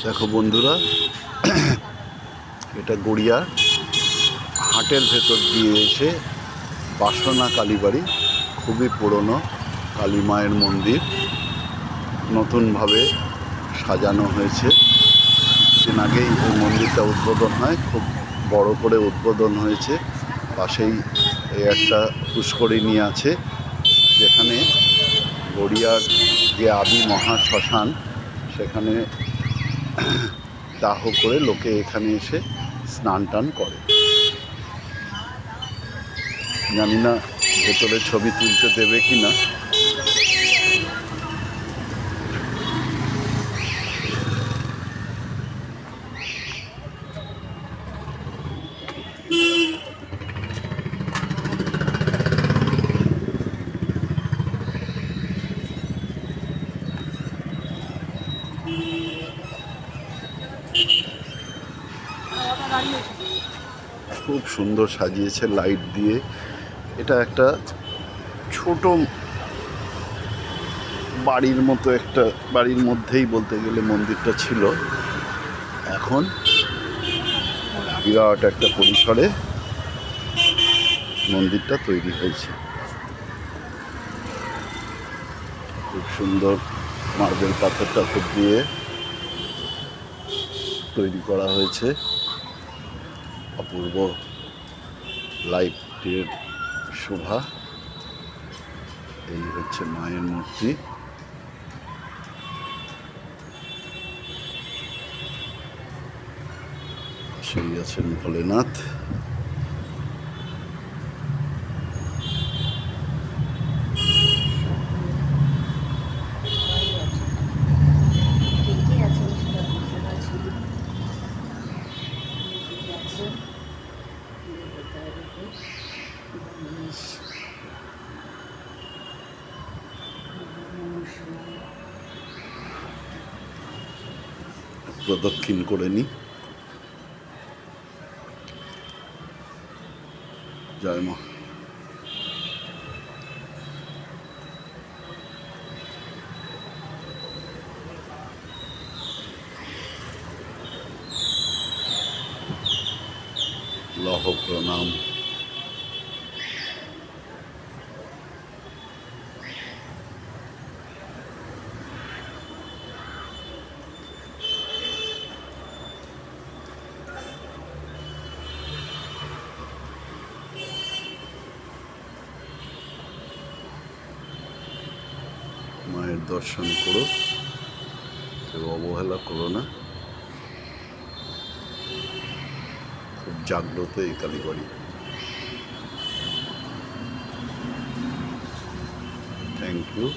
দেখো বন্ধুরা, এটা গড়িয়া হাটের ভেতর দিয়ে এসে বাসনা কালীবাড়ি, খুবই পুরনো কালী মায়ের মন্দির, নতুনভাবে সাজানো হয়েছে। কিছুদিন আগেই এই মন্দিরটা উদ্বোধন হয়, খুব বড় করে উদ্বোধন হয়েছে। পাশেই এই একটা পুষ্করিণী আছে, যেখানে গড়িয়ার যে আদি মহাশ্মশান, সেখানে দাহ করে লোকে এখানে এসে স্নান টান করে। জানি না ভেতরে ছবি তুলতে দেবে কি না। খুব সুন্দর সাজিয়েছে লাইট দিয়ে। এটা একটা ছোট বাড়ির মতো, একটা বাড়ির মধ্যেই বলতে গেলে মন্দিরটা ছিল। এখন বিরাট একটা পরিসরে মন্দিরটা তৈরি হয়েছে। খুব সুন্দর মার্বেল পাথর টাথর দিয়ে তৈরি করা হয়েছে। অপূর্ব লাইটের শোভা। এই হচ্ছে মায়ের মূর্তি। সেই আছেন ভোলেনাথ। প্রদক্ষিণ করে নি। জয় মা। লহ প্রণাম। মায়ের দর্শন করো, কেউ অবহেলা করো না। খুব জাগ্রত এই কালীবাড়ি। Thank you.